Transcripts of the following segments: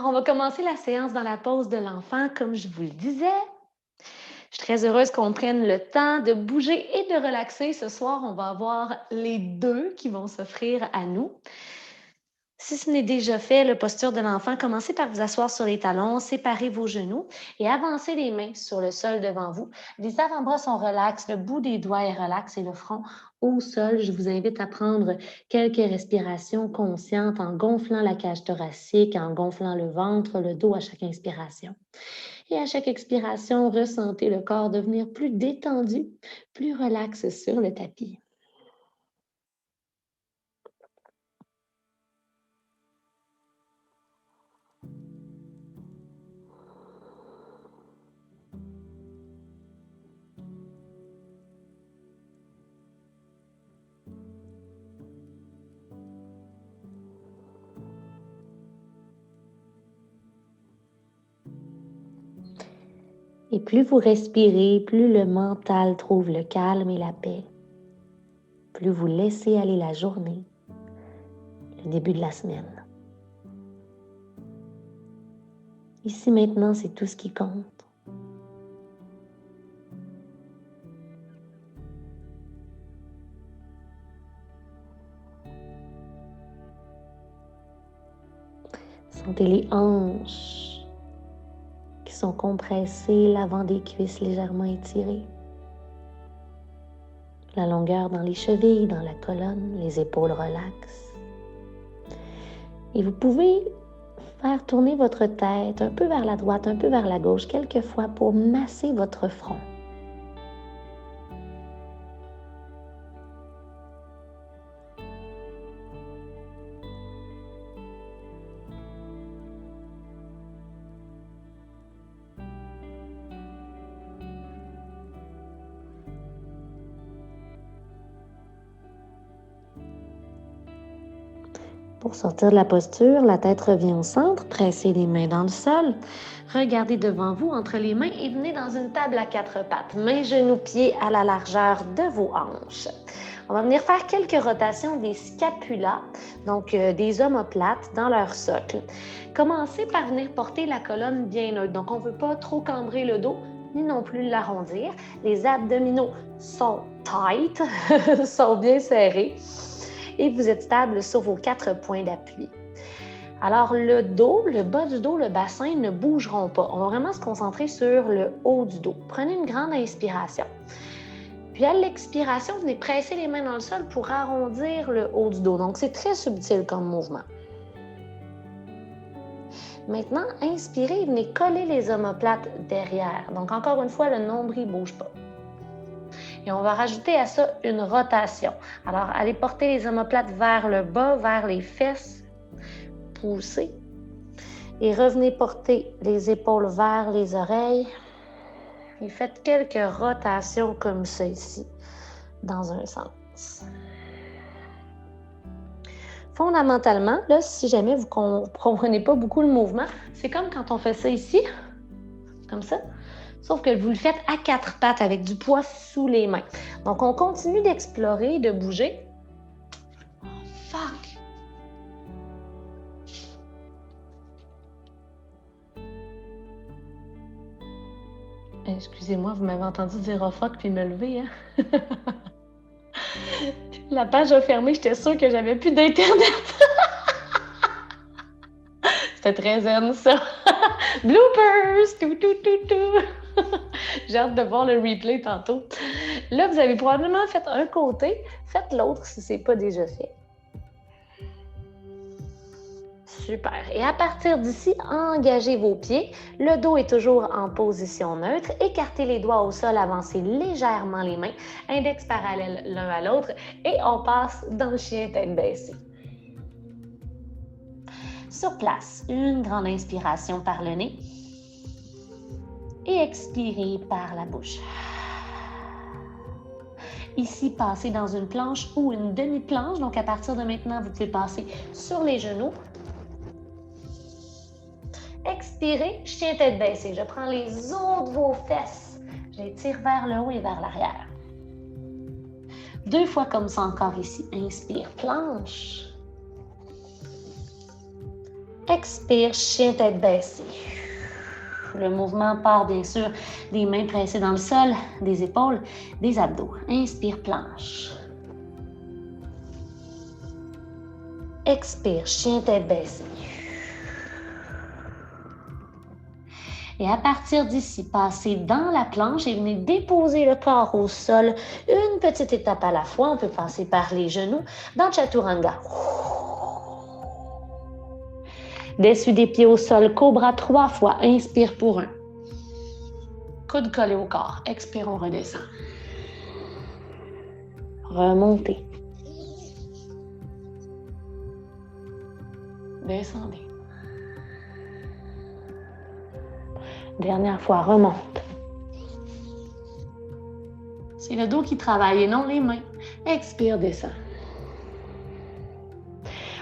Alors, on va commencer la séance dans la pause de l'enfant, comme je vous le disais. Je suis très heureuse qu'on prenne le temps de bouger et de relaxer. Ce soir, on va avoir les deux qui vont s'offrir à nous. Si ce n'est déjà fait, la posture de l'enfant, commencez par vous asseoir sur les talons, séparez vos genoux et avancez les mains sur le sol devant vous. Les avant-bras sont relax, le bout des doigts est relax et le front au sol. Je vous invite à prendre quelques respirations conscientes en gonflant la cage thoracique, en gonflant le ventre, le dos à chaque inspiration. Et à chaque expiration, ressentez le corps devenir plus détendu, plus relax sur le tapis. Et plus vous respirez, plus le mental trouve le calme et la paix. Plus vous laissez aller la journée, le début de la semaine. Ici maintenant, c'est tout ce qui compte. Sentez les hanches qui sont compressées, l'avant des cuisses légèrement étiré. La longueur dans les chevilles, dans la colonne, les épaules relaxes. Et vous pouvez faire tourner votre tête un peu vers la droite, un peu vers la gauche, quelquefois pour masser votre front. Pour sortir de la posture, la tête revient au centre, pressez les mains dans le sol, regardez devant vous entre les mains et venez dans une table à quatre pattes, mains, genoux, pieds à la largeur de vos hanches. On va venir faire quelques rotations des scapulas, donc des omoplates dans leur socle. Commencez par venir porter la colonne bien neutre, donc on ne veut pas trop cambrer le dos, ni non plus l'arrondir. Les abdominaux sont tight, sont bien serrés. Et vous êtes stable sur vos 4 points d'appui. Alors, le dos, le bas du dos, le bassin ne bougeront pas. On va vraiment se concentrer sur le haut du dos. Prenez une grande inspiration. Puis, à l'expiration, venez presser les mains dans le sol pour arrondir le haut du dos. Donc, c'est très subtil comme mouvement. Maintenant, inspirez et venez coller les omoplates derrière. Donc, encore une fois, le nombril ne bouge pas. Et on va rajouter à ça une rotation. Alors, allez porter les omoplates vers le bas, vers les fesses. Poussez. Et revenez porter les épaules vers les oreilles. Et faites quelques rotations comme ça ici, dans un sens. Fondamentalement, là, si jamais vous ne comprenez pas beaucoup le mouvement, c'est comme quand on fait ça ici, comme ça. Sauf que vous le faites à quatre pattes avec du poids sous les mains. Donc, on continue d'explorer, de bouger. Oh, fuck! Excusez-moi, vous m'avez entendu dire oh fuck puis me lever, hein? La page a fermé, j'étais sûre que j'avais plus d'internet. C'était très zen, ça. Bloopers! Tout, tout, tout, tout. J'ai hâte de voir le replay tantôt. Là, vous avez probablement fait un côté. Faites l'autre si ce n'est pas déjà fait. Super. Et à partir d'ici, engagez vos pieds. Le dos est toujours en position neutre. Écartez les doigts au sol, avancez légèrement les mains. Index parallèle l'un à l'autre. Et on passe dans le chien tête baissée. Sur place, une grande inspiration par le nez. Et expirez par la bouche. Ici, passez dans une planche ou une demi-planche. Donc, à partir de maintenant, vous pouvez passer sur les genoux. Expirez, chien tête baissée. Je prends les os de vos fesses. Je les tire vers le haut et vers l'arrière. 2 fois comme ça encore ici. Inspire, planche. Expire, chien tête baissée. Le mouvement part bien sûr des mains pressées dans le sol, des épaules, des abdos. Inspire, planche. Expire, chien tête baissée. Et à partir d'ici, passez dans la planche et venez déposer le corps au sol, une petite étape à la fois. On peut passer par les genoux dans Chaturanga. Dessus des pieds au sol, cobra 3 fois. Inspire pour 1. Coude collé au corps. Expire, on redescend. Remontez. Descendez. Dernière fois, remonte. C'est le dos qui travaille et non les mains. Expire, descend.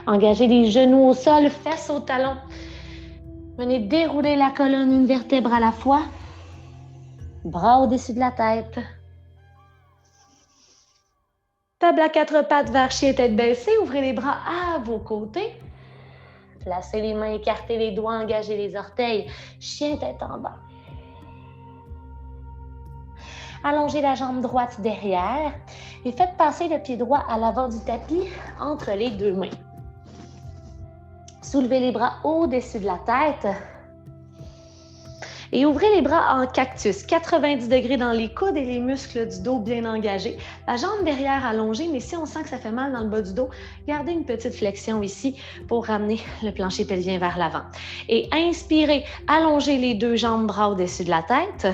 Engagez les genoux au sol, fesses au talon. Venez dérouler la colonne, une vertèbre à la fois. Bras au-dessus de la tête. Table à 4 pattes vers chien tête baissée. Ouvrez les bras à vos côtés. Placez les mains, écartez les doigts, engagez les orteils. Chien tête en bas. Allongez la jambe droite derrière et faites passer le pied droit à l'avant du tapis entre les deux mains. Soulevez les bras au-dessus de la tête et ouvrez les bras en cactus, 90 degrés dans les coudes et les muscles du dos bien engagés. La jambe derrière allongée, mais si on sent que ça fait mal dans le bas du dos, gardez une petite flexion ici pour ramener le plancher pelvien vers l'avant. Et inspirez, allongez les deux jambes, bras au-dessus de la tête.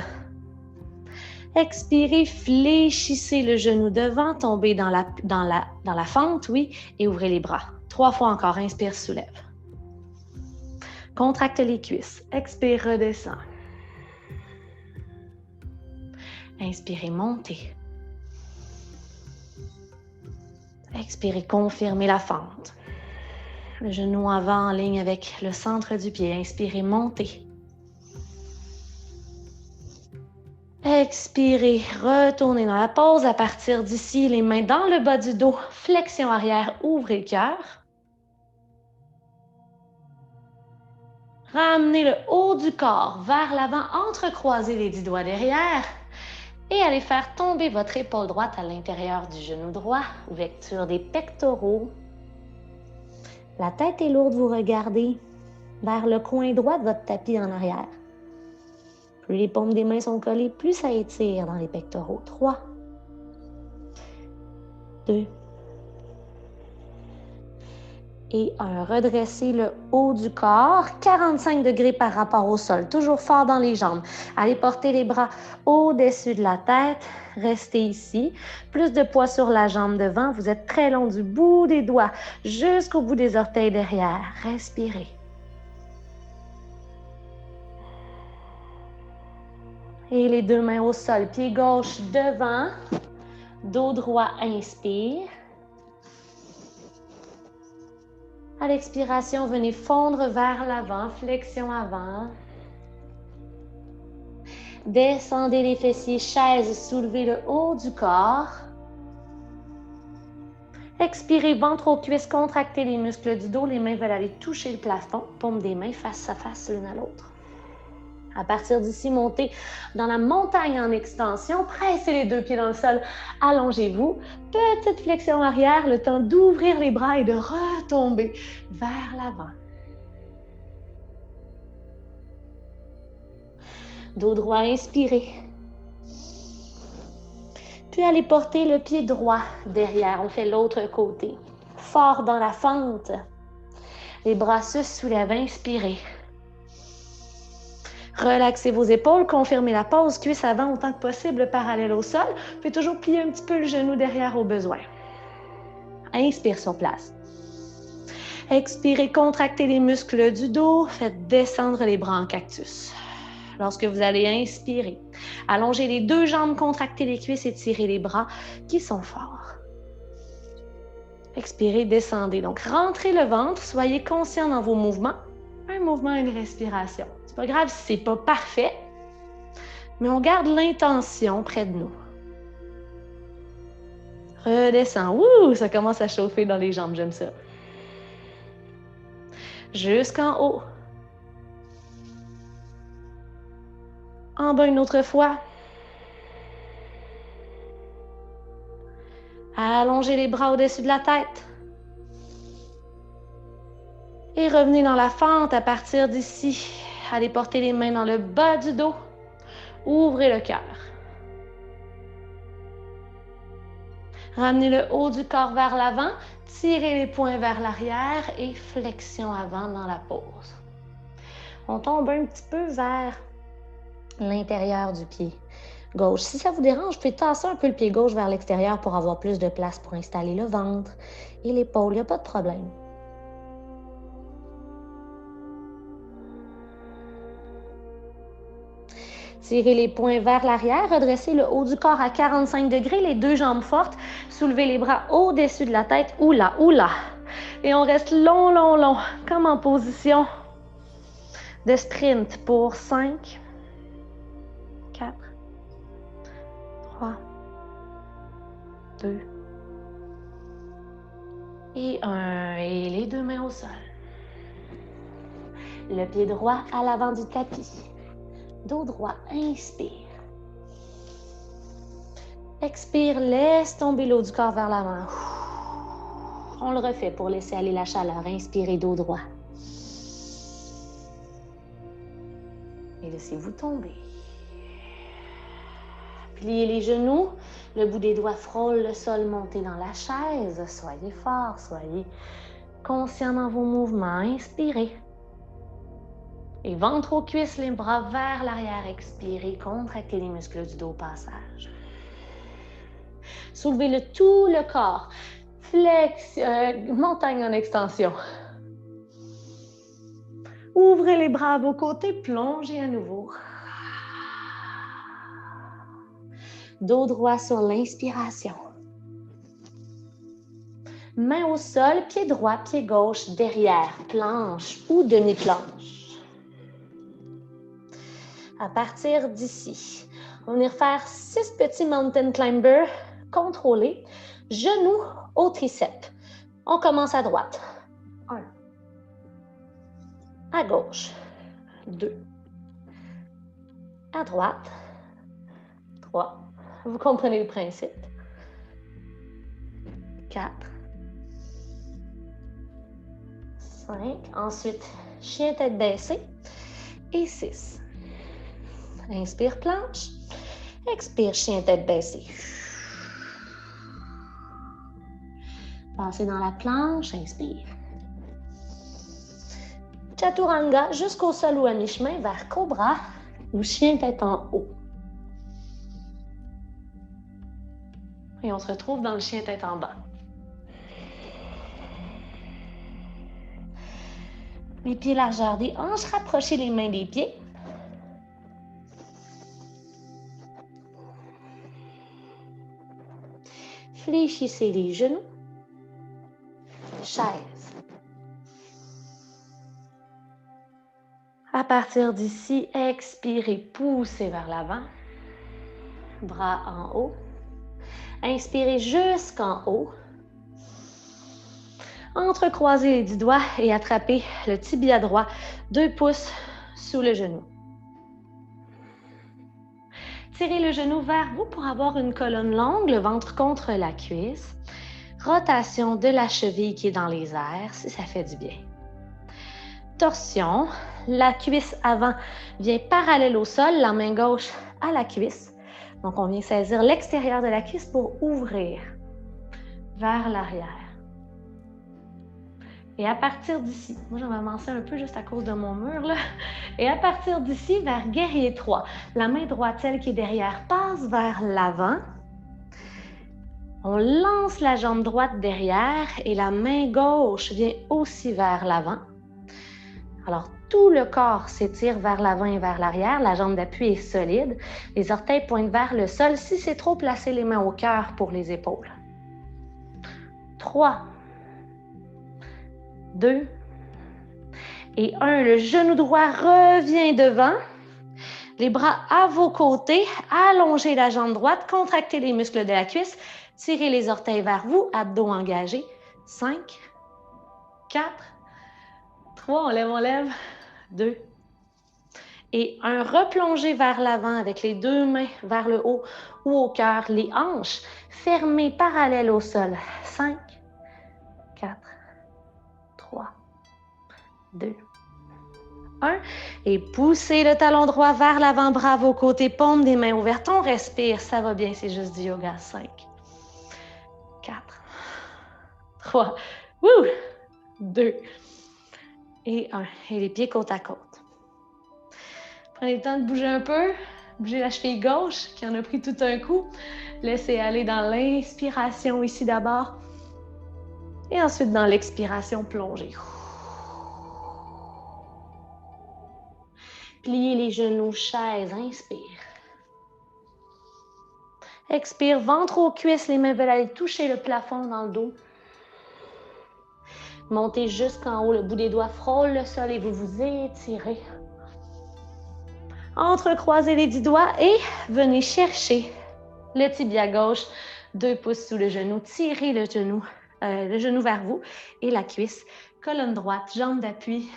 Expirez, fléchissez le genou devant, tombez dans la fente, oui, et ouvrez les bras. 3 fois encore, inspire, soulève. Contracte les cuisses. Expire, redescend. Inspirez, montez. Expirez, confirmez la fente. Le genou avant en ligne avec le centre du pied. Inspirez, montez. Expirez, retournez dans la pause. À partir d'ici, les mains dans le bas du dos. Flexion arrière, ouvrez le cœur. Ramenez le haut du corps vers l'avant, entrecroisez les 10 doigts derrière et allez faire tomber votre épaule droite à l'intérieur du genou droit. Ouverture des pectoraux. La tête est lourde, vous regardez vers le coin droit de votre tapis en arrière. Plus les paumes des mains sont collées, plus ça étire dans les pectoraux. 3, 2, et 1. Redressez le haut du corps, 45 degrés par rapport au sol, toujours fort dans les jambes. Allez porter les bras au-dessus de la tête, restez ici. Plus de poids sur la jambe devant, vous êtes très long du bout des doigts jusqu'au bout des orteils derrière. Respirez. Et les deux mains au sol, pied gauche devant, dos droit, inspire. À l'expiration, venez fondre vers l'avant, flexion avant. Descendez les fessiers, chaise, soulevez le haut du corps. Expirez, ventre aux cuisses, contractez les muscles du dos. Les mains veulent aller toucher le plafond. Paumes des mains face à face l'une à l'autre. À partir d'ici, montez dans la montagne en extension. Pressez les deux pieds dans le sol. Allongez-vous. Petite flexion arrière, le temps d'ouvrir les bras et de retomber vers l'avant. Dos droit, inspirez. Puis allez porter le pied droit derrière. On fait l'autre côté. Fort dans la fente. Les bras se soulèvent, inspirez. Relaxez vos épaules, confirmez la pose, cuisse avant autant que possible, parallèle au sol. Vous pouvez toujours plier un petit peu le genou derrière au besoin. Inspire sur place. Expirez, contractez les muscles du dos, faites descendre les bras en cactus. Lorsque vous allez inspirer, allongez les deux jambes, contractez les cuisses et tirez les bras qui sont forts. Expirez, descendez. Donc, rentrez le ventre, soyez conscient dans vos mouvements. Un mouvement, une respiration. C'est pas grave si c'est pas parfait, mais on garde l'intention près de nous. Redescends. Ouh, ça commence à chauffer dans les jambes, j'aime ça. Jusqu'en haut. En bas une autre fois. Allongez les bras au-dessus de la tête. Et revenez dans la fente à partir d'ici. Allez porter les mains dans le bas du dos. Ouvrez le cœur. Ramenez le haut du corps vers l'avant. Tirez les poings vers l'arrière et flexion avant dans la pose. On tombe un petit peu vers l'intérieur du pied gauche. Si ça vous dérange, vous pouvez tasser un peu le pied gauche vers l'extérieur pour avoir plus de place pour installer le ventre et l'épaule. Il n'y a pas de problème. Tirez les poings vers l'arrière, redressez le haut du corps à 45 degrés, les deux jambes fortes, soulevez les bras au-dessus de la tête, oula, oula. Et on reste long, long, long, comme en position de sprint pour 5, 4, 3, 2 et 1. Et les deux mains au sol. Le pied droit à l'avant du tapis. Dos droit, inspire. Expire, laisse tomber l'eau du corps vers l'avant. On le refait pour laisser aller la chaleur. Inspirez, dos droit. Et laissez-vous tomber. Pliez les genoux. Le bout des doigts frôle le sol, montez dans la chaise. Soyez fort, soyez conscient dans vos mouvements. Inspirez. Et ventre aux cuisses, les bras vers l'arrière. Expirez, contractez les muscles du dos au passage. Soulevez tout le corps. Montagne en extension. Ouvrez les bras à vos côtés, plongez à nouveau. Dos droit sur l'inspiration. Main au sol, pied droit, pied gauche, derrière, planche ou demi-planche. À partir d'ici, on va venir faire 6 petits mountain climbers contrôlés, genoux au triceps. On commence à droite. 1. À gauche. 2. À droite. 3. Vous comprenez le principe. 4. 5. Ensuite, chien tête baissée. Et 6. Inspire, planche. Expire, chien tête baissée. Passez dans la planche, inspire. Chaturanga jusqu'au sol ou à mi-chemin vers cobra ou chien tête en haut. Et on se retrouve dans le chien tête en bas. Les pieds largeur des hanches, rapprochez les mains des pieds. Fléchissez les genoux. Chaise. À partir d'ici, expirez, poussez vers l'avant. Bras en haut. Inspirez jusqu'en haut. Entrecroisez les 10 doigts et attrapez le tibia droit, 2 pouces sous le genou. Tirez le genou vers vous pour avoir une colonne longue, le ventre contre la cuisse. Rotation de la cheville qui est dans les airs, si ça fait du bien. Torsion, la cuisse avant vient parallèle au sol, la main gauche à la cuisse. Donc, on vient saisir l'extérieur de la cuisse pour ouvrir vers l'arrière. Et à partir d'ici, moi j'en vais avancer un peu juste à cause de mon mur là. Et à partir d'ici, vers guerrier 3, la main droite, celle qui est derrière, passe vers l'avant. On lance la jambe droite derrière et la main gauche vient aussi vers l'avant. Alors, tout le corps s'étire vers l'avant et vers l'arrière. La jambe d'appui est solide. Les orteils pointent vers le sol. Si c'est trop, placez les mains au cœur pour les épaules. 3, 2 et 1. Le genou droit revient devant. Les bras à vos côtés. Allongez la jambe droite. Contractez les muscles de la cuisse. Tirez les orteils vers vous. Abdos engagés. 5, 4, 3, on lève. 2. Et un replongé vers l'avant avec les deux mains vers le haut ou au cœur, les hanches fermées parallèles au sol. 5, 4, 3, 2, 1. Et poussez le talon droit vers l'avant, bras vos côtés, paume des mains ouvertes. On respire, ça va bien, c'est juste du yoga. 5, 4, 3, 2 et 1. Et les pieds côte à côte. Prenez le temps de bouger un peu. Bougez la cheville gauche qui en a pris tout un coup. Laissez aller dans l'inspiration ici d'abord. Et ensuite dans l'expiration, plongez. Pliez les genoux, chaise, inspire. Expire, ventre aux cuisses, les mains veulent aller toucher le plafond dans le dos. Montez jusqu'en haut, le bout des doigts frôle le sol et vous vous étirez. Entrecroisez les 10 doigts et venez chercher le tibia gauche, 2 pouces sous le genou, tirez le genou vers vous et la cuisse, colonne droite, jambe d'appui,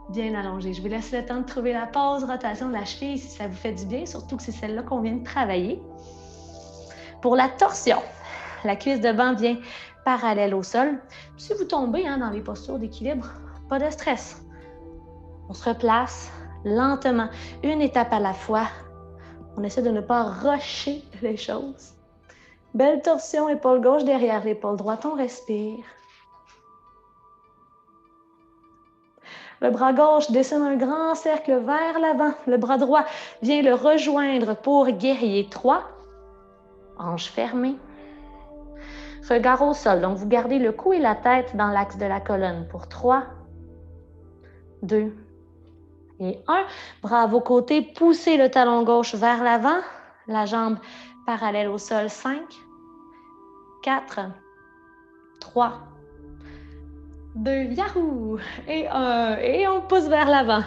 bien allongée. Je vous laisse le temps de trouver la pause, rotation de la cheville si ça vous fait du bien, surtout que c'est celle-là qu'on vient de travailler. Pour la torsion, la cuisse devant vient parallèle au sol. Si vous tombez dans les postures d'équilibre, pas de stress. On se replace lentement, une étape à la fois. On essaie de ne pas rusher les choses. Belle torsion, épaule gauche derrière l'épaule droite, on respire. Le bras gauche descend un grand cercle vers l'avant. Le bras droit vient le rejoindre pour guerrier 3. Hanches fermées. Regard au sol. Donc, vous gardez le cou et la tête dans l'axe de la colonne pour 3, 2 et 1. Bras à vos côtés. Poussez le talon gauche vers l'avant. La jambe parallèle au sol. 5, 4, 3, 2, yahoo! Et 1. Et on pousse vers l'avant.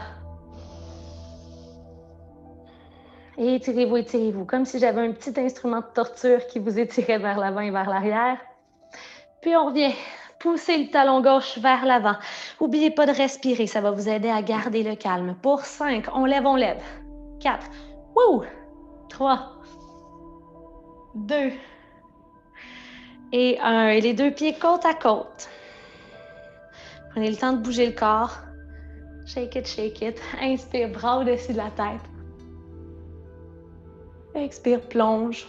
Et étirez-vous, étirez-vous. Comme si j'avais un petit instrument de torture qui vous étirait vers l'avant et vers l'arrière. Puis on revient. Poussez le talon gauche vers l'avant. N'oubliez pas de respirer. Ça va vous aider à garder le calme. Pour 5, on lève, on lève. 4, 3, 2 et 1. Et les deux pieds côte à côte. Prenez le temps de bouger le corps. Shake it, shake it. Inspire, bras au-dessus de la tête. Expire, plonge.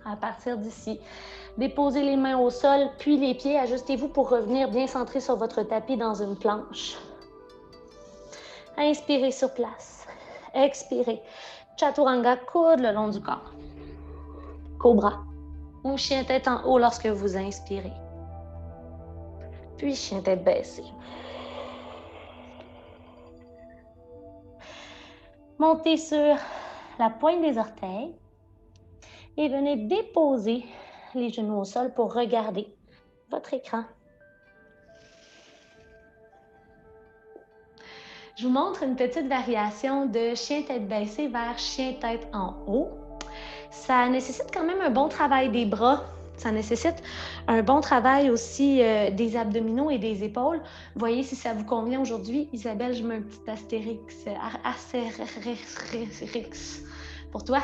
À partir d'ici, déposez les mains au sol, puis les pieds. Ajustez-vous pour revenir bien centré sur votre tapis dans une planche. Inspirez sur place. Expirez. Chaturanga, coude le long du corps. Cobra. Ou chien tête en haut lorsque vous inspirez. Puis chien tête baissée. Montez sur la pointe des orteils et venez déposer les genoux au sol pour regarder votre écran. Je vous montre une petite variation de chien tête baissée vers chien tête en haut. Ça nécessite quand même un bon travail des bras. Ça nécessite un bon travail aussi des abdominaux et des épaules. Voyez si ça vous convient aujourd'hui. Isabelle, je mets un petit astérix pour toi.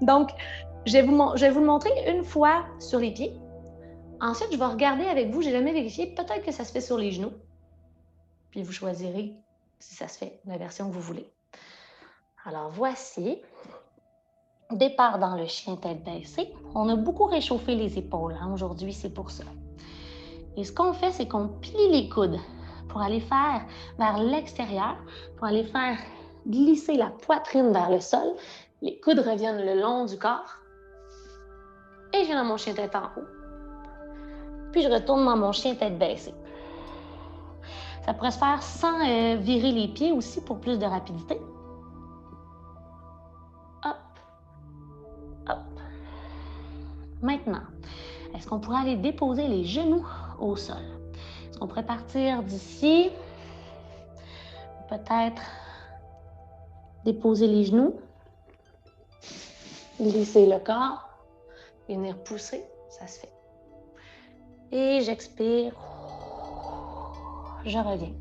Donc, je vais vous le montrer une fois sur les pieds. Ensuite, je vais regarder avec vous. J'ai jamais vérifié. Peut-être que ça se fait sur les genoux. Puis vous choisirez si ça se fait, la version que vous voulez. Alors, voici. Départ dans le chien tête baissée. On a beaucoup réchauffé les épaules aujourd'hui, c'est pour ça. Et ce qu'on fait, c'est qu'on plie les coudes pour aller faire vers l'extérieur, pour aller faire glisser la poitrine vers le sol. Les coudes reviennent le long du corps. Et je viens dans mon chien tête en haut. Puis je retourne dans mon chien tête baissée. Ça pourrait se faire sans virer les pieds aussi pour plus de rapidité. Hop, hop. Maintenant, est-ce qu'on pourrait aller déposer les genoux au sol? Est-ce qu'on pourrait partir d'ici? Peut-être déposer les genoux, glisser le corps, venir pousser, ça se fait. Et j'expire. Je reviens.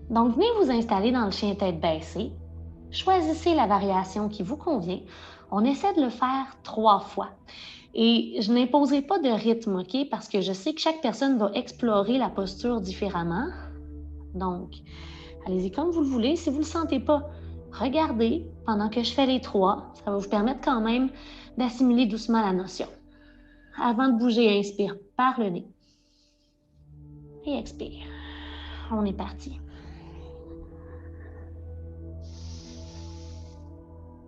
Donc, venez vous installer dans le chien tête baissée. Choisissez la variation qui vous convient. On essaie de le faire 3 fois. Et je n'imposerai pas de rythme, OK? Parce que je sais que chaque personne va explorer la posture différemment. Donc, allez-y comme vous le voulez. Si vous ne le sentez pas, regardez pendant que je fais les 3. Ça va vous permettre quand même d'assimiler doucement la notion. Avant de bouger, inspire par le nez. Et expire. On est parti.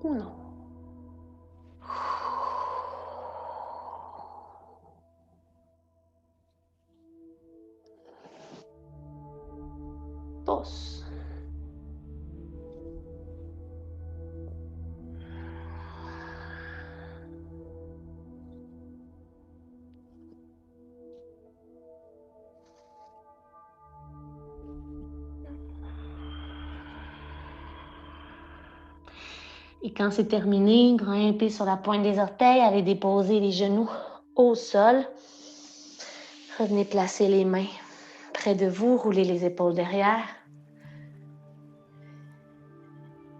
Ou non. Pousse. Et quand c'est terminé, grimpez sur la pointe des orteils, allez déposer les genoux au sol. Revenez placer les mains près de vous, roulez les épaules derrière.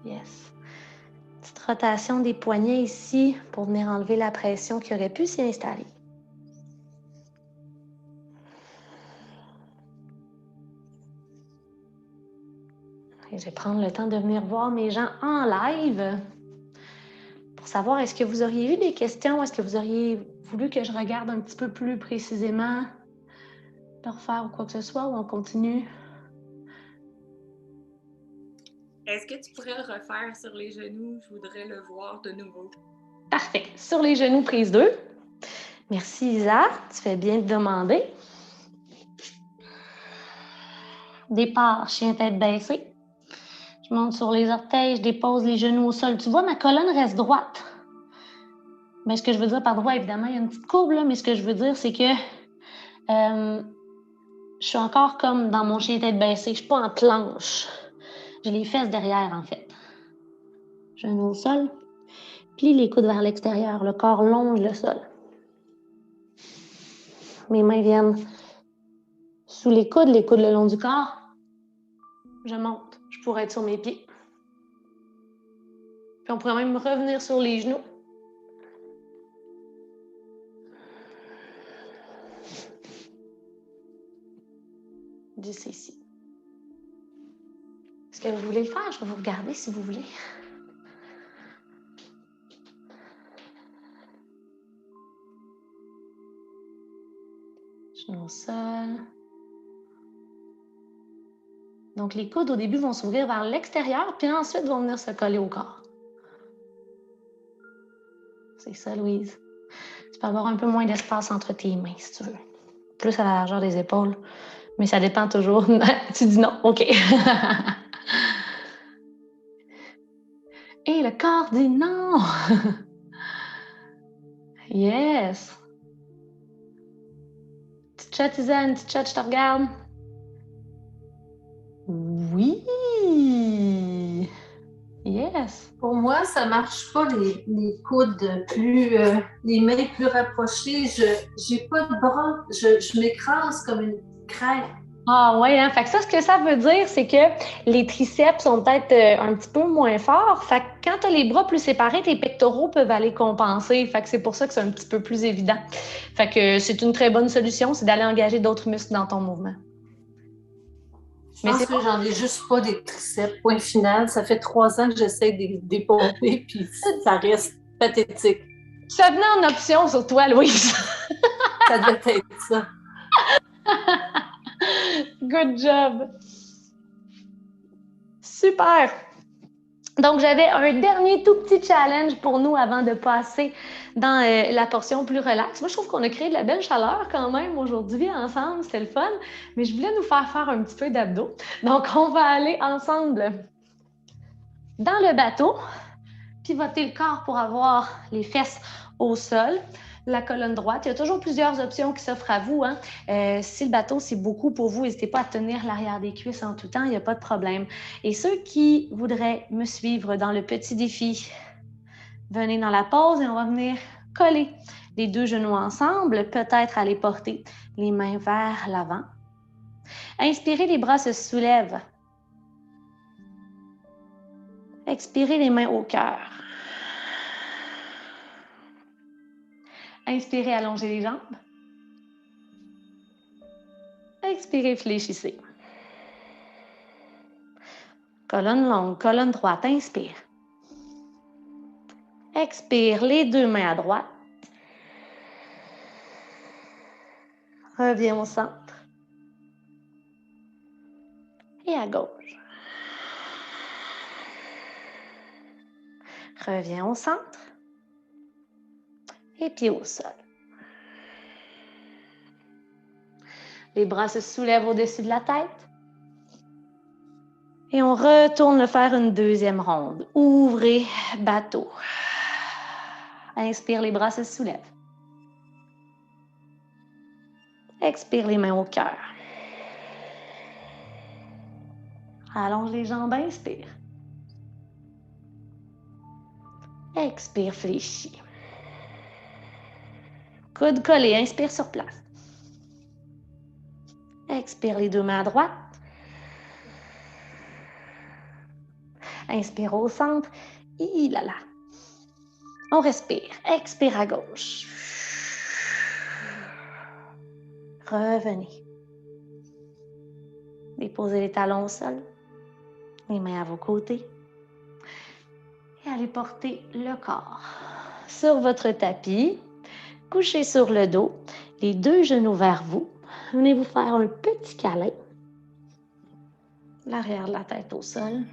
Yes. Petite rotation des poignets ici pour venir enlever la pression qui aurait pu s'y installer. Et je vais prendre le temps de venir voir mes gens en live pour savoir est-ce que vous auriez eu des questions, est-ce que vous auriez voulu que je regarde un petit peu plus précisément, de refaire ou quoi que ce soit, ou on continue? Est-ce que tu pourrais le refaire sur les genoux? Je voudrais le voir de nouveau. Parfait. Sur les genoux, prise 2. Merci Isa, tu fais bien de demander. Départ, chien tête baissée. Je monte sur les orteils, je dépose les genoux au sol. Tu vois, ma colonne reste droite. Mais ce que je veux dire par droit, évidemment, il y a une petite courbe là, mais ce que je veux dire, c'est que je suis encore comme dans mon chien tête baissée. Je suis pas en planche. J'ai les fesses derrière, en fait. Genoux au sol. Plie les coudes vers l'extérieur. Le corps longe le sol. Mes mains viennent sous les coudes le long du corps. Je monte. Je pourrais être sur mes pieds. Puis on pourrait même revenir sur les genoux. D'ici ici. Est-ce que vous voulez le faire? Je vais vous regarder si vous voulez. Genoux au sol. Donc, les coudes, au début, vont s'ouvrir vers l'extérieur, puis ensuite, vont venir se coller au corps. C'est ça, Louise. Tu peux avoir un peu moins d'espace entre tes mains, si tu veux. Plus à la largeur des épaules. Mais ça dépend toujours. Tu dis non, OK. Et le corps dit non. Yes. Petite chat, Isane, petite chat, je te regarde. Oui. Yes. Pour moi, ça marche pas les coudes plus, les mains plus rapprochées. J'ai pas de bras. Je m'écrase comme une crêpe. Ah ouais, hein? Fait que ça, ce que ça veut dire, c'est que les triceps sont peut-être un petit peu moins forts. Fait que quand tu as les bras plus séparés, tes pectoraux peuvent aller compenser. Fait que c'est pour ça que c'est un petit peu plus évident. Fait que c'est une très bonne solution, c'est d'aller engager d'autres muscles dans ton mouvement. Je pense que j'en ai juste pas des triceps. Point final, ça fait 3 ans que j'essaie de les pomper, puis ça reste pathétique. Ça venait en option sur toi, Louise. Ça devait être ça. Good job. Super. Donc, j'avais un dernier tout petit challenge pour nous avant de passer dans la portion plus relaxe. Moi, je trouve qu'on a créé de la belle chaleur quand même aujourd'hui ensemble. C'était le fun. Mais je voulais nous faire un petit peu d'abdos. Donc, on va aller ensemble dans le bateau, pivoter le corps pour avoir les fesses au sol, la colonne droite. Il y a toujours plusieurs options qui s'offrent à vous. Hein. Si le bateau, c'est beaucoup pour vous, n'hésitez pas à tenir l'arrière des cuisses en tout temps, il n'y a pas de problème. Et ceux qui voudraient me suivre dans le petit défi, venez dans la pause et on va venir coller Les deux genoux ensemble, peut-être aller porter les mains vers l'avant. Inspirez, les bras se soulèvent. Expirez, les mains au cœur. Inspirez, allongez les jambes. Expirez, fléchissez. Colonne longue, colonne droite, inspire. Expire, les deux mains à droite. Reviens au centre. Et à gauche. Reviens au centre. Et pieds au sol. Les bras se soulèvent au-dessus de la tête. Et on retourne le faire une deuxième ronde. Ouvrez, bateau. Inspire, les bras se soulèvent. Expire, les mains au cœur. Allonge les jambes, inspire. Expire, fléchis. Coude collé, inspire sur place. Expire, les deux mains à droite. Inspire au centre. Là. On respire. Expire à gauche. Revenez. Déposez les talons au sol. Les mains à vos côtés. Et allez porter le corps sur votre tapis. Couchez sur le dos. Les deux genoux vers vous. Venez vous faire un petit câlin. L'arrière de la tête au sol.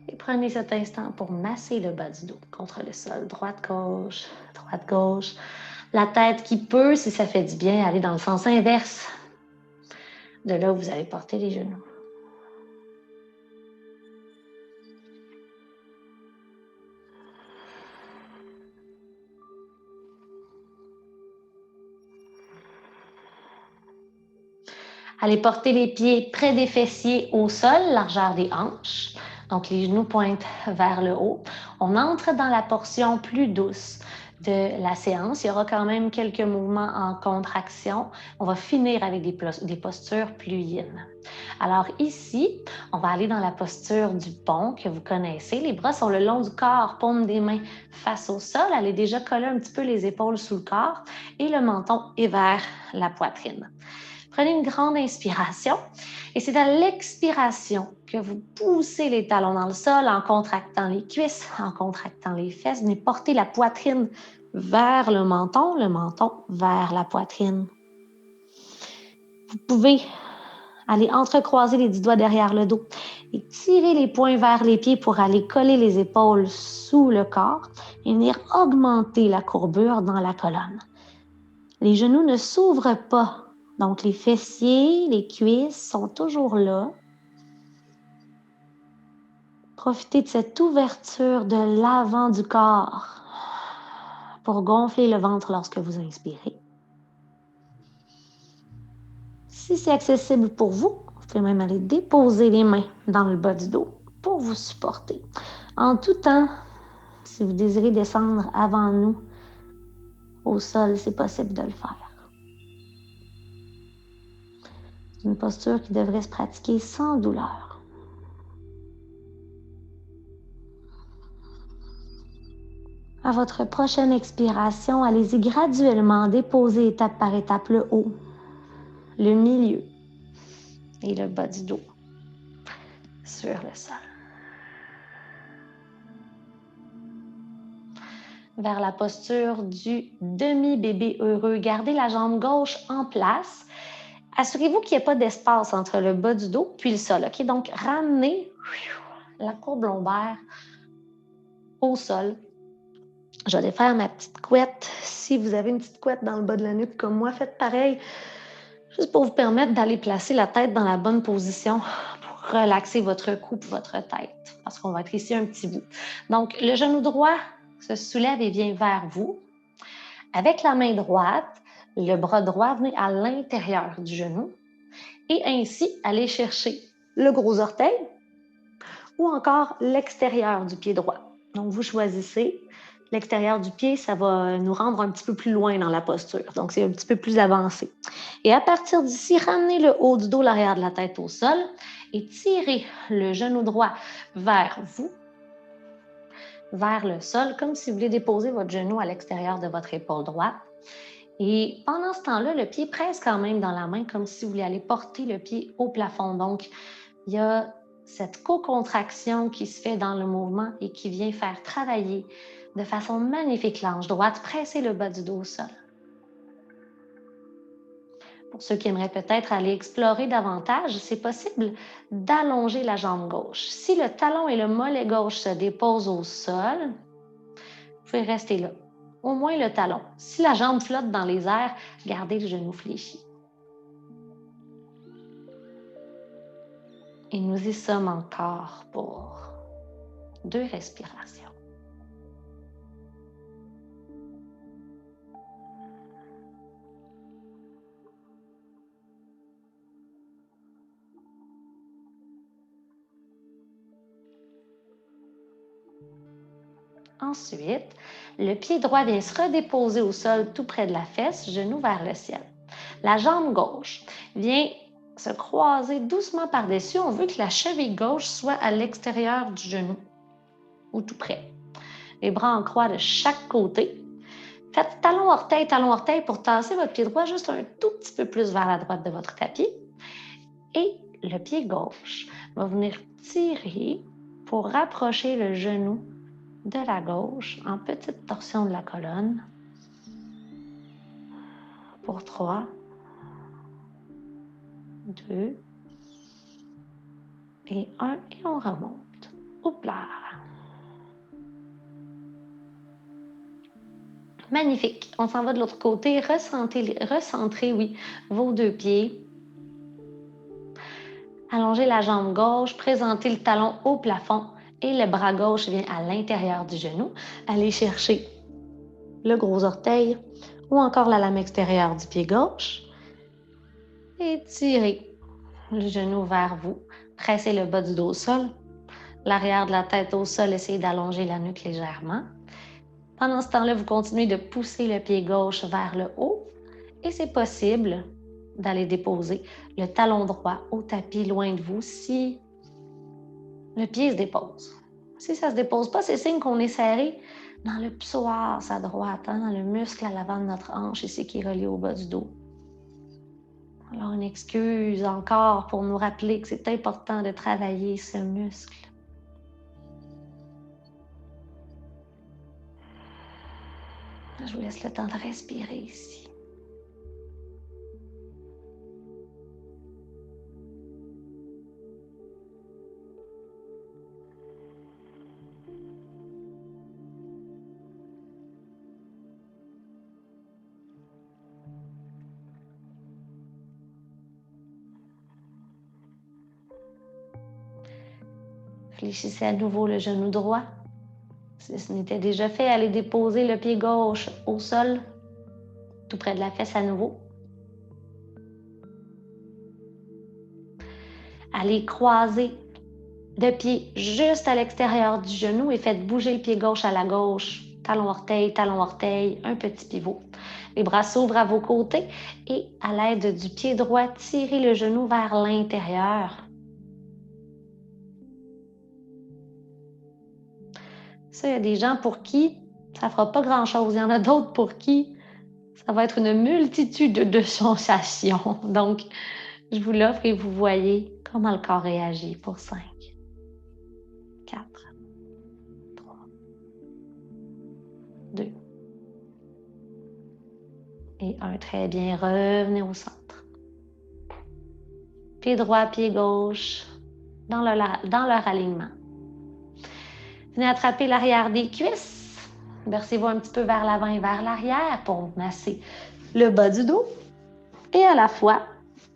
Et prenez cet instant pour masser le bas du dos contre le sol. Droite-gauche, droite-gauche. La tête qui peut, si ça fait du bien, aller dans le sens inverse de là où vous allez porter les genoux. Allez porter les pieds près des fessiers au sol, largeur des hanches. Donc, les genoux pointent vers le haut. On entre dans la portion plus douce de la séance. Il y aura quand même quelques mouvements en contraction. On va finir avec des postures plus yin. Alors ici, on va aller dans la posture du pont que vous connaissez. Les bras sont le long du corps, paume des mains face au sol. Allez déjà coller un petit peu les épaules sous le corps et le menton est vers la poitrine. Prenez une grande inspiration et c'est à l'expiration que vous poussez les talons dans le sol en contractant les cuisses, en contractant les fesses. Venez porter la poitrine vers le menton vers la poitrine. Vous pouvez aller entrecroiser les 10 doigts derrière le dos et tirer les poings vers les pieds pour aller coller les épaules sous le corps et venir augmenter la courbure dans la colonne. Les genoux ne s'ouvrent pas. Donc, les fessiers, les cuisses sont toujours là. Profitez de cette ouverture de l'avant du corps pour gonfler le ventre lorsque vous inspirez. Si c'est accessible pour vous, vous pouvez même aller déposer les mains dans le bas du dos pour vous supporter. En tout temps, si vous désirez descendre avant nous au sol, c'est possible de le faire. C'est une posture qui devrait se pratiquer sans douleur. À votre prochaine expiration, allez-y graduellement déposer étape par étape le haut, le milieu et le bas du dos sur le sol. Vers la posture du demi-bébé heureux. Gardez la jambe gauche en place. Assurez-vous qu'il n'y ait pas d'espace entre le bas du dos puis le sol. Okay? Donc, ramenez la courbe lombaire au sol. Je vais faire ma petite couette. Si vous avez une petite couette dans le bas de la nuque comme moi, faites pareil. Juste pour vous permettre d'aller placer la tête dans la bonne position pour relaxer votre cou et votre tête. Parce qu'on va être ici un petit bout. Donc, le genou droit se soulève et vient vers vous. Avec la main droite, le bras droit, venez à l'intérieur du genou et ainsi aller chercher le gros orteil ou encore l'extérieur du pied droit. Donc, vous choisissez l'extérieur du pied, ça va nous rendre un petit peu plus loin dans la posture. Donc, c'est un petit peu plus avancé. Et à partir d'ici, ramenez le haut du dos, l'arrière de la tête au sol et tirez le genou droit vers vous, vers le sol, comme si vous voulez déposer votre genou à l'extérieur de votre épaule droite. Et pendant ce temps-là, le pied presse quand même dans la main, comme si vous voulez aller porter le pied au plafond. Donc, il y a cette co-contraction qui se fait dans le mouvement et qui vient faire travailler de façon magnifique l'ange droite, presser le bas du dos au sol. Pour ceux qui aimeraient peut-être aller explorer davantage, c'est possible d'allonger la jambe gauche. Si le talon et le mollet gauche se déposent au sol, vous pouvez rester là. Au moins le talon. Si la jambe flotte dans les airs, gardez le genou fléchi. Et nous y sommes encore pour 2 respirations. Ensuite, le pied droit vient se redéposer au sol tout près de la fesse, genou vers le ciel. La jambe gauche vient se croiser doucement par-dessus. On veut que la cheville gauche soit à l'extérieur du genou ou tout près. Les bras en croix de chaque côté. Faites talon-orteil pour tasser votre pied droit juste un tout petit peu plus vers la droite de votre tapis. Et le pied gauche va venir tirer pour rapprocher le genou de la gauche en petite torsion de la colonne. Pour 3, 2 et 1 et on remonte. Hop là! Magnifique. On s'en va de l'autre côté. Recentrez, vos 2 pieds. Allongez la jambe gauche, présentez le talon au plafond et le bras gauche vient à l'intérieur du genou. Allez chercher le gros orteil ou encore la lame extérieure du pied gauche. Et tirez le genou vers vous. Pressez le bas du dos au sol. L'arrière de la tête au sol, essayez d'allonger la nuque légèrement. Pendant ce temps-là, vous continuez de pousser le pied gauche vers le haut et c'est possible d'aller déposer le talon droit au tapis loin de vous si le pied se dépose. Si ça ne se dépose pas, c'est signe qu'on est serré dans le psoas à droite, dans le muscle à l'avant de notre hanche ici qui est relié au bas du dos. Alors, une excuse encore pour nous rappeler que c'est important de travailler ce muscle. Je vous laisse le temps de respirer ici. Fléchissez à nouveau le genou droit. Si ce n'était déjà fait, allez déposer le pied gauche au sol, tout près de la fesse à nouveau. Allez croiser le pied juste à l'extérieur du genou et faites bouger le pied gauche à la gauche. Talon-orteil, un petit pivot. Les bras s'ouvrent à vos côtés et à l'aide du pied droit, tirez le genou vers l'intérieur. Ça, il y a des gens pour qui ça ne fera pas grand-chose. Il y en a d'autres pour qui ça va être une multitude de sensations. Donc, je vous l'offre et vous voyez comment le corps réagit pour 5, 4, 3, 2 et 1. Très bien. Revenez au centre. Pied droit, pied gauche dans leur alignement. Venez attraper l'arrière des cuisses. Versez-vous un petit peu vers l'avant et vers l'arrière pour masser le bas du dos. Et à la fois,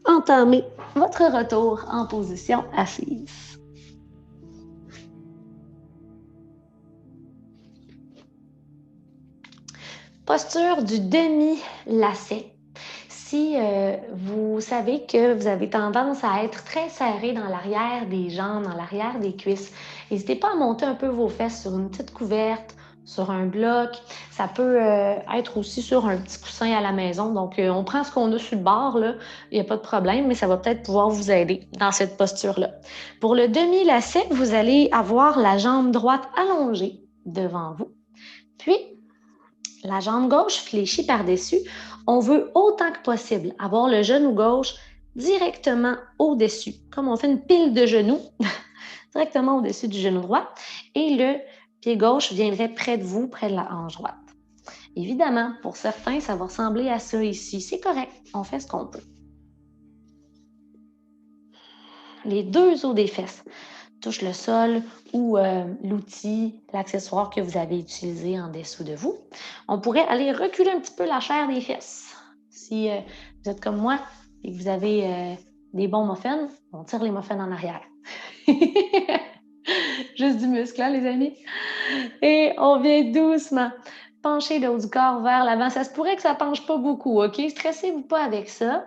entamez votre retour en position assise. Posture du demi-lacet. Si vous savez que vous avez tendance à être très serré dans l'arrière des jambes, dans l'arrière des cuisses, n'hésitez pas à monter un peu vos fesses sur une petite couverte sur un bloc. Ça peut être aussi sur un petit coussin à la maison. Donc, on prend ce qu'on a sur le bord, là. Il n'y a pas de problème, mais ça va peut-être pouvoir vous aider dans cette posture-là. Pour le demi-lacet, vous allez avoir la jambe droite allongée devant vous. Puis, la jambe gauche fléchie par-dessus. On veut autant que possible avoir le genou gauche directement au-dessus, comme on fait une pile de genoux, directement au-dessus du genou droit. Et le pied gauche viendrait près de vous, près de la hanche droite. Évidemment, pour certains, ça va ressembler à ça ici. C'est correct, on fait ce qu'on peut. Les deux os des fesses touchent le sol ou l'outil, l'accessoire que vous avez utilisé en dessous de vous. On pourrait aller reculer un petit peu la chair des fesses. Si vous êtes comme moi et que vous avez des bons muffins, on tire les muffins en arrière. Juste du muscle, hein, les amis? Et on vient doucement pencher le haut du corps vers l'avant. Ça se pourrait que ça penche pas beaucoup, OK? Stressez-vous pas avec ça.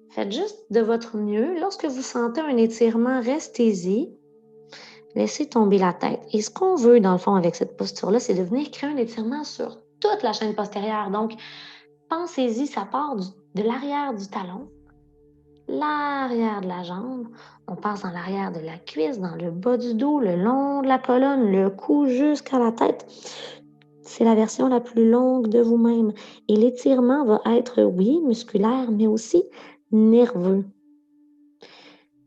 Faites juste de votre mieux. Lorsque vous sentez un étirement, restez-y. Laissez tomber la tête. Et ce qu'on veut, dans le fond, avec cette posture-là, c'est de venir créer un étirement sur toute la chaîne postérieure. Donc, pensez-y, ça part de l'arrière du talon, l'arrière de la jambe. On passe dans l'arrière de la cuisse, dans le bas du dos, le long de la colonne, le cou jusqu'à la tête. C'est la version la plus longue de vous-même. Et l'étirement va être, oui, musculaire, mais aussi nerveux.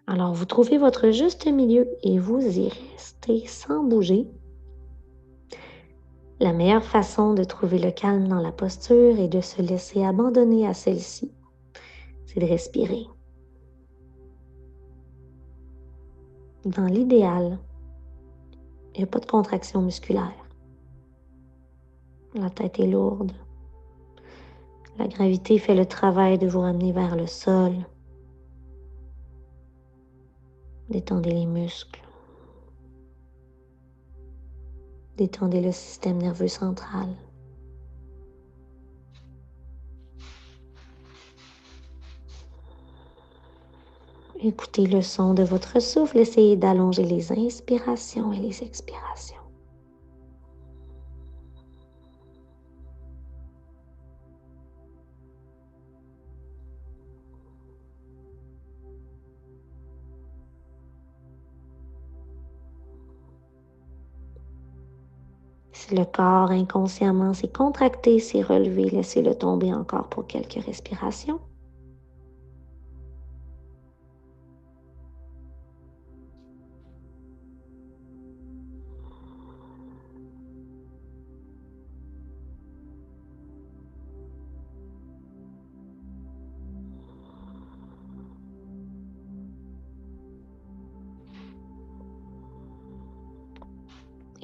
Alors, vous trouvez votre juste milieu et vous y restez sans bouger. La meilleure façon de trouver le calme dans la posture et de se laisser abandonner à celle-ci, c'est de respirer. Dans l'idéal, il n'y a pas de contraction musculaire. La tête est lourde. La gravité fait le travail de vous ramener vers le sol. Détendez les muscles. Détendez le système nerveux central. Écoutez le son de votre souffle. Essayez d'allonger les inspirations et les expirations. Si le corps inconsciemment s'est contracté, s'est relevé, laissez-le tomber encore pour quelques respirations.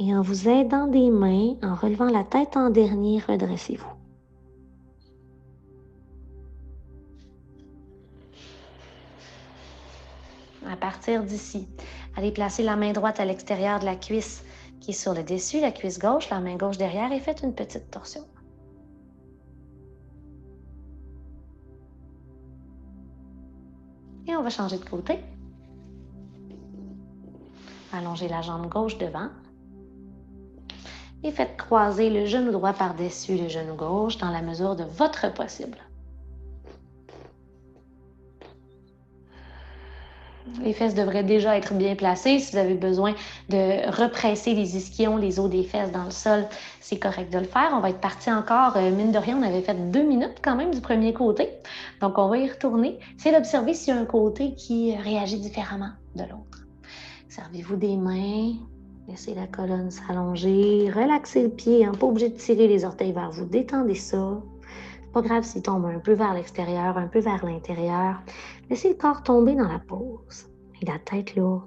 Et en vous aidant des mains, en relevant la tête en dernier, redressez-vous. À partir d'ici, allez placer la main droite à l'extérieur de la cuisse qui est sur le dessus, la cuisse gauche, la main gauche derrière et faites une petite torsion. Et on va changer de côté. Allongez la jambe gauche devant. Et faites croiser le genou droit par-dessus le genou gauche dans la mesure de votre possible. Les fesses devraient déjà être bien placées. Si vous avez besoin de represser les ischions, les os des fesses dans le sol, c'est correct de le faire. On va être parti encore, mine de rien, on avait fait 2 minutes quand même du premier côté. Donc, on va y retourner. C'est d'observer s'il y a un côté qui réagit différemment de l'autre. Servez-vous des mains. Laissez la colonne s'allonger, relaxez le pied, hein, pas obligé de tirer les orteils vers vous, détendez ça. C'est pas grave s'il tombe un peu vers l'extérieur, un peu vers l'intérieur. Laissez le corps tomber dans la pose et la tête lourde.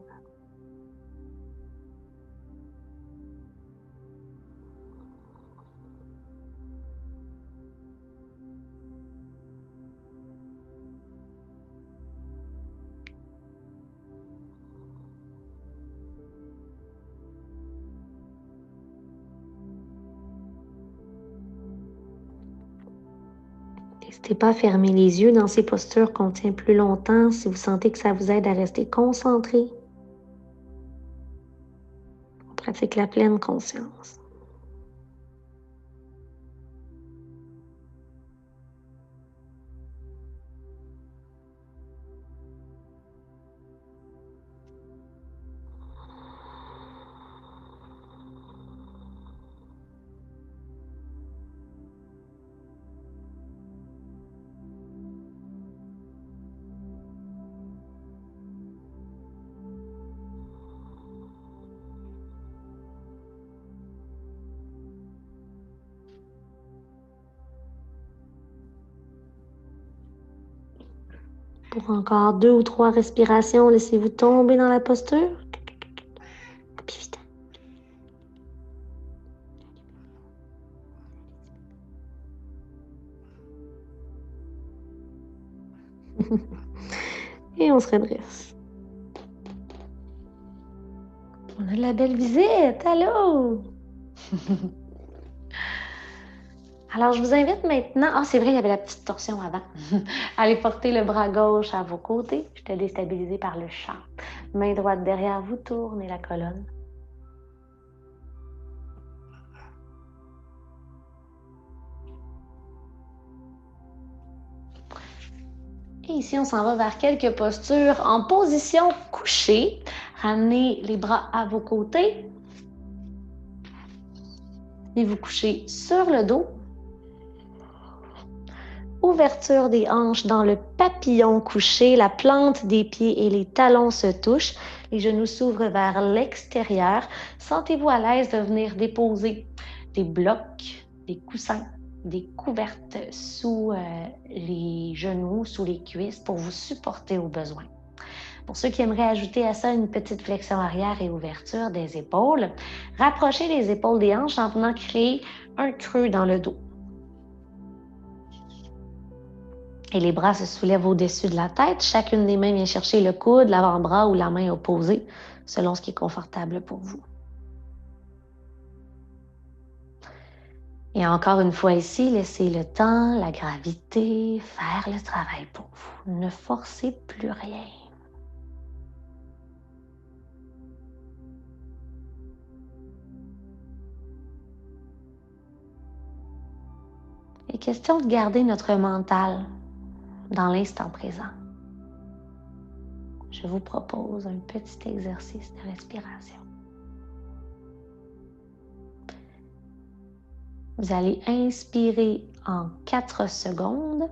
N'hésitez pas à fermer les yeux dans ces postures qu'on tient plus longtemps si vous sentez que ça vous aide à rester concentré. On pratique la pleine conscience. Pour encore 2 ou 3 respirations, laissez-vous tomber dans la posture. Puis vite. Et on se redresse. On a de la belle visite. Allô? Alors, je vous invite maintenant... Ah, c'est vrai, il y avait la petite torsion avant. Allez porter le bras gauche à vos côtés. J'étais déstabilisée par le chat. Main droite derrière vous, tournez la colonne. Et ici, on s'en va vers quelques postures en position couchée. Ramenez les bras à vos côtés. Et vous couchez sur le dos. Ouverture des hanches dans le papillon couché. La plante des pieds et les talons se touchent. Les genoux s'ouvrent vers l'extérieur. Sentez-vous à l'aise de venir déposer des blocs, des coussins, des couvertes sous les genoux, sous les cuisses pour vous supporter au besoin. Pour ceux qui aimeraient ajouter à ça une petite flexion arrière et ouverture des épaules, rapprochez les épaules des hanches en venant créer un creux dans le dos. Et les bras se soulèvent au-dessus de la tête. Chacune des mains vient chercher le coude, l'avant-bras ou la main opposée, selon ce qui est confortable pour vous. Et encore une fois ici, laissez le temps, la gravité faire le travail pour vous. Ne forcez plus rien. Il est question de garder notre mental dans l'instant présent. Je vous propose un petit exercice de respiration. Vous allez inspirer en 4 secondes,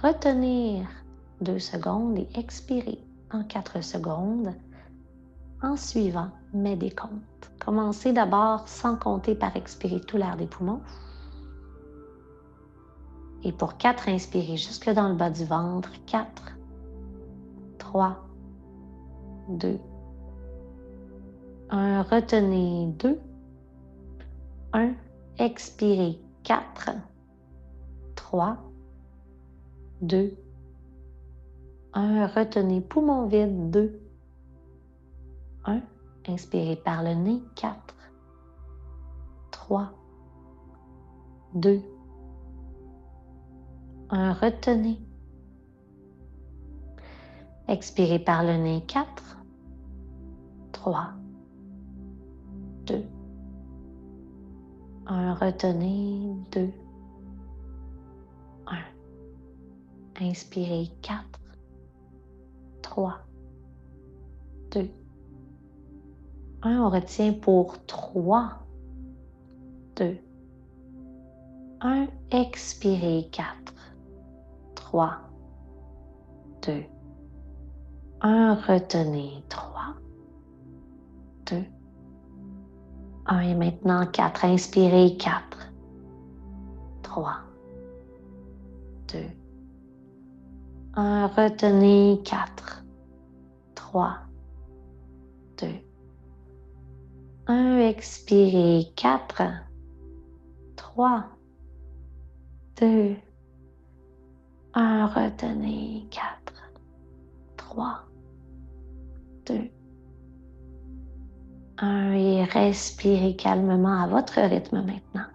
retenir 2 secondes et expirer en 4 secondes en suivant mes décomptes. Commencez d'abord sans compter par expirer tout l'air des poumons. Et pour 4, inspirez jusque dans le bas du ventre. 4, 3, 2, 1. Retenez 2, 1. Expirez 4, 3, 2, 1. Retenez poumon vide 2, 1. Inspirez par le nez 4, 3, 2, 1. Retenez. Expirez par le nez 4, 3, 2, 1. Retenez 2, 1. Inspirez 4, 3, 2, 1. On retient pour 3, 2, 1. Expirez 4, 3, 2, 1. Retenez 3, 2, 1. Et maintenant 4. Inspirez 4, 3, 2, 1. Retenez 4, 3, 2, 1. Expirez 4, 3, 2, 1. Retenez 4, 3, 2, 1. Et respirez calmement à votre rythme maintenant.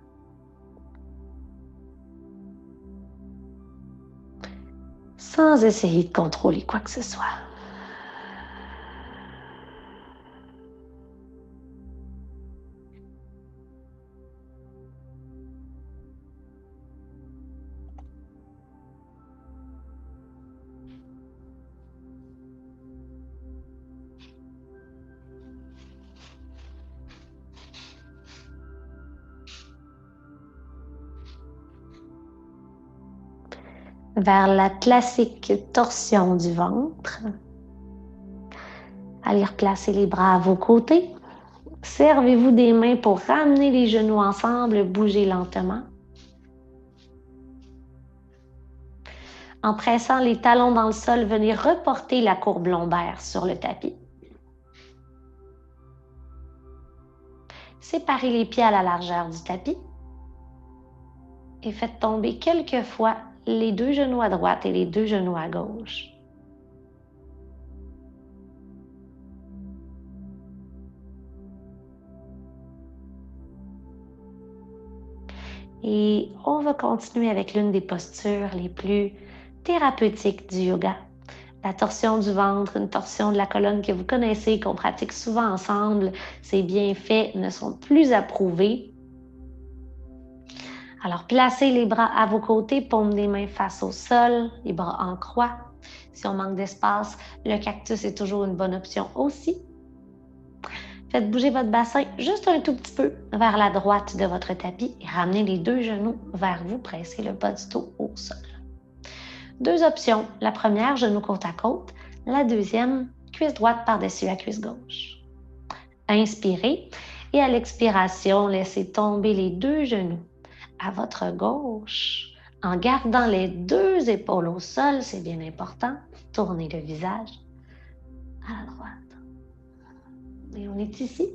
Sans essayer de contrôler quoi que ce soit. Vers la classique torsion du ventre. Allez replacer les bras à vos côtés. Servez-vous des mains pour ramener les genoux ensemble, bougez lentement. En pressant les talons dans le sol, venez reporter la courbe lombaire sur le tapis. Séparez les pieds à la largeur du tapis et faites tomber quelques fois les 2 genoux à droite et les 2 genoux à gauche. Et on va continuer avec l'une des postures les plus thérapeutiques du yoga. La torsion du ventre, une torsion de la colonne que vous connaissez, qu'on pratique souvent ensemble. Ces bienfaits ne sont plus à prouver. Alors, placez les bras à vos côtés, paumes des mains face au sol, les bras en croix. Si on manque d'espace, le cactus est toujours une bonne option aussi. Faites bouger votre bassin juste un tout petit peu vers la droite de votre tapis et ramenez les 2 genoux vers vous, pressez le bas du dos au sol. 2 options. La première, genoux côte à côte. La deuxième, cuisse droite par-dessus la cuisse gauche. Inspirez et à l'expiration, laissez tomber les 2 genoux à votre gauche en gardant les 2 épaules au sol, c'est bien important. Tournez le visage à la droite. Et on est ici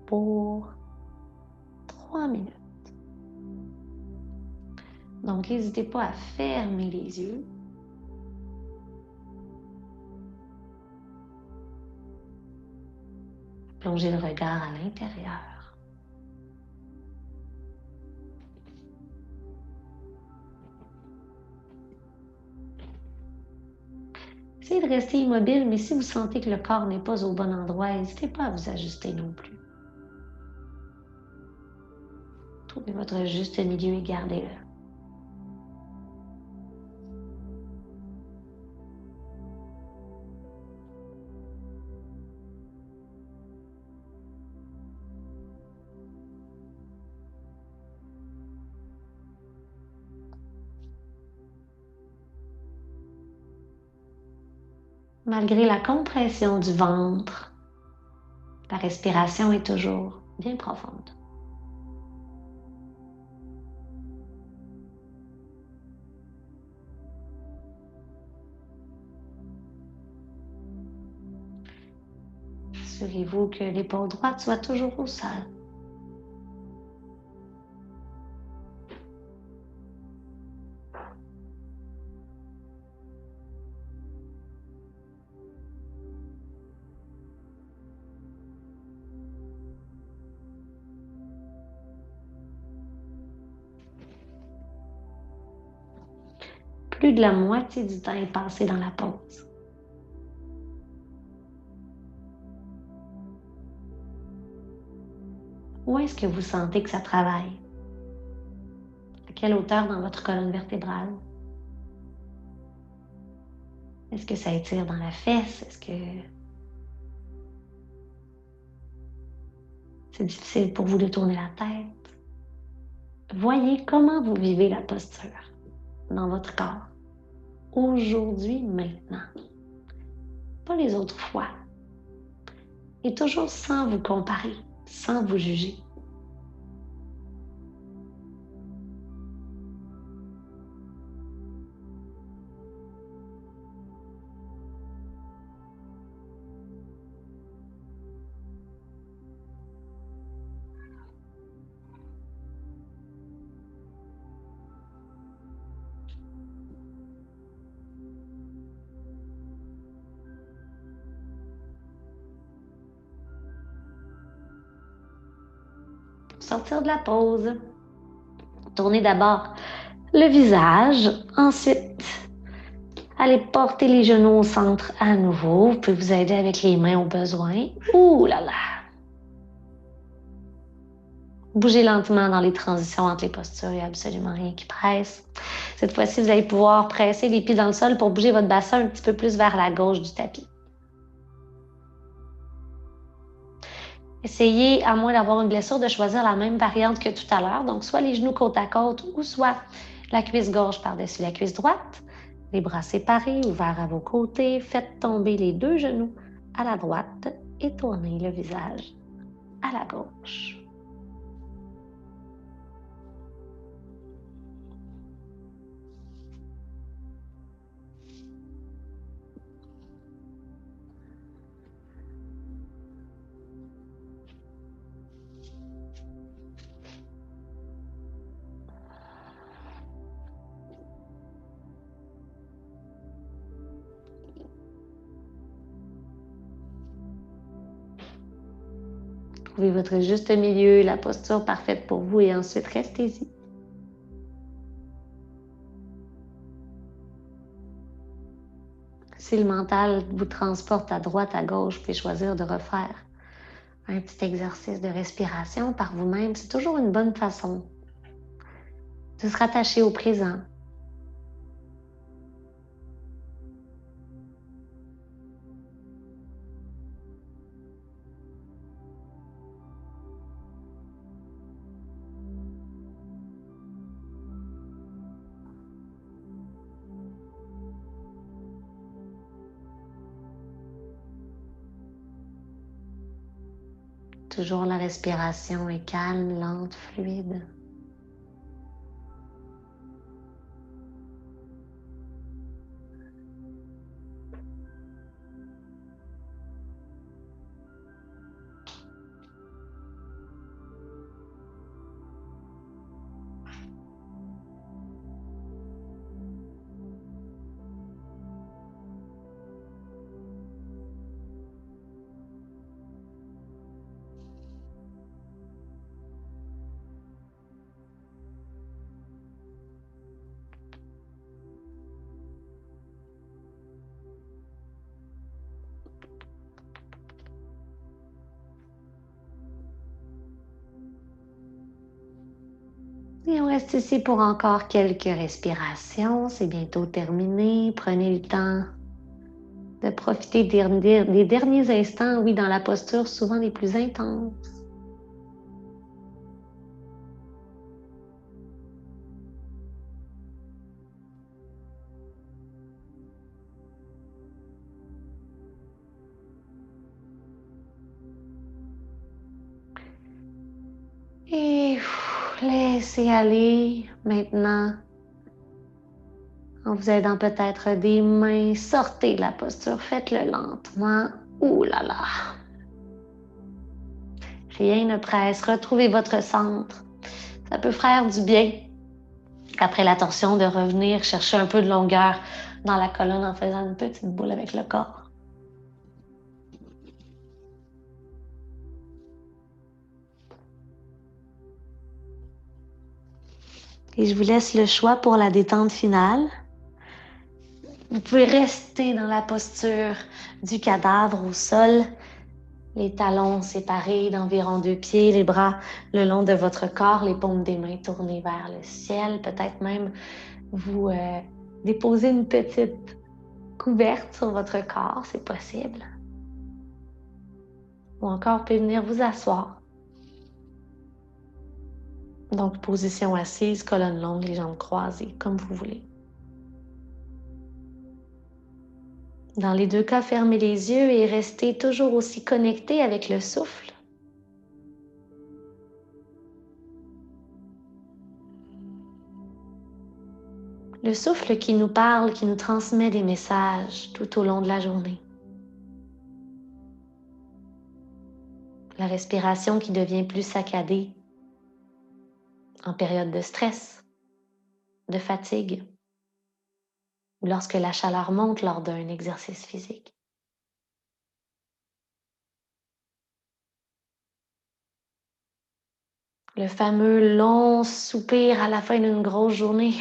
pour 3 minutes. Donc, n'hésitez pas à fermer les yeux. Plongez le regard à l'intérieur. Essayez de rester immobile, mais si vous sentez que le corps n'est pas au bon endroit, n'hésitez pas à vous ajuster non plus. Trouvez votre juste milieu et gardez-le. Malgré la compression du ventre, la respiration est toujours bien profonde. Assurez-vous que l'épaule droite soit toujours au sol. Plus de la moitié du temps est passé dans la pause. Où est-ce que vous sentez que ça travaille? À quelle hauteur dans votre colonne vertébrale? Est-ce que ça étire dans la fesse? Est-ce que c'est difficile pour vous de tourner la tête? Voyez comment vous vivez la posture dans votre corps. Aujourd'hui, maintenant. Pas les autres fois. Et toujours sans vous comparer, sans vous juger. Sortir de la pause. Tournez d'abord le visage, ensuite allez porter les genoux au centre à nouveau. Vous pouvez vous aider avec les mains au besoin. Ouh là là! Bougez lentement dans les transitions entre les postures, il n'y a absolument rien qui presse. Cette fois-ci, vous allez pouvoir presser les pieds dans le sol pour bouger votre bassin un petit peu plus vers la gauche du tapis. Essayez, à moins d'avoir une blessure, de choisir la même variante que tout à l'heure. Donc, soit les genoux côte à côte ou soit la cuisse gauche par-dessus la cuisse droite. Les bras séparés, ouverts à vos côtés. Faites tomber les 2 genoux à la droite et tournez le visage à la gauche. Trouvez votre juste milieu, la posture parfaite pour vous et ensuite restez-y. Si le mental vous transporte à droite, à gauche, vous pouvez choisir de refaire un petit exercice de respiration par vous-même. C'est toujours une bonne façon de se rattacher au présent. Toujours la respiration est calme, lente, fluide. Et on reste ici pour encore quelques respirations. C'est bientôt terminé. Prenez le temps de profiter des derniers instants, oui, dans la posture souvent les plus intenses. Et laissez aller maintenant. En vous aidant peut-être des mains, sortez de la posture, faites-le lentement. Ouh là là! Rien ne presse, retrouvez votre centre. Ça peut faire du bien, après la torsion, de revenir chercher un peu de longueur dans la colonne en faisant une petite boule avec le corps. Et je vous laisse le choix pour la détente finale. Vous pouvez rester dans la posture du cadavre au sol, les talons séparés d'environ 2 pieds, les bras le long de votre corps, les paumes des mains tournées vers le ciel. Peut-être même vous déposer une petite couverte sur votre corps, c'est possible. Ou encore, vous pouvez venir vous asseoir. Donc, position assise, colonne longue, les jambes croisées, comme vous voulez. Dans les deux cas, fermez les yeux et restez toujours aussi connecté avec le souffle. Le souffle qui nous parle, qui nous transmet des messages tout au long de la journée. La respiration qui devient plus saccadée en période de stress, de fatigue, ou lorsque la chaleur monte lors d'un exercice physique. Le fameux long soupir à la fin d'une grosse journée,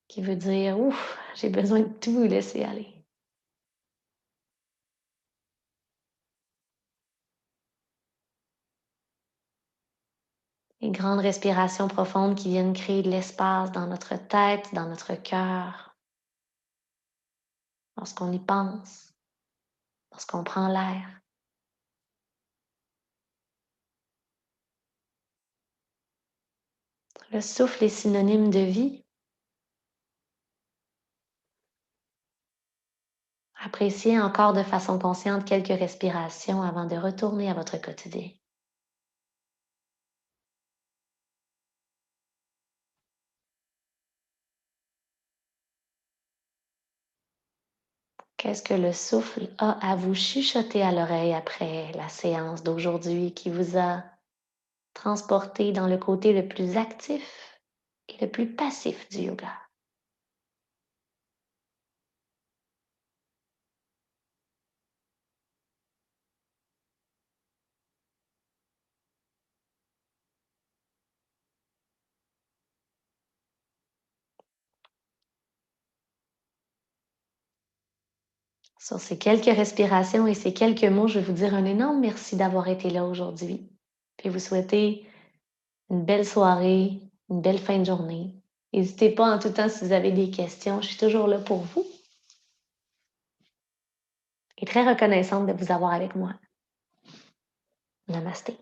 qui veut dire « Ouf, j'ai besoin de tout laisser aller ». Les grandes respirations profondes qui viennent créer de l'espace dans notre tête, dans notre cœur, lorsqu'on y pense, lorsqu'on prend l'air. Le souffle est synonyme de vie. Appréciez encore de façon consciente quelques respirations avant de retourner à votre quotidien. Qu'est-ce que le souffle a à vous chuchoter à l'oreille après la séance d'aujourd'hui qui vous a transporté dans le côté le plus actif et le plus passif du yoga? Sur ces quelques respirations et ces quelques mots, je vais vous dire un énorme merci d'avoir été là aujourd'hui. Puis vous souhaiter une belle soirée, une belle fin de journée. N'hésitez pas en tout temps si vous avez des questions, je suis toujours là pour vous et très reconnaissante de vous avoir avec moi. Namasté.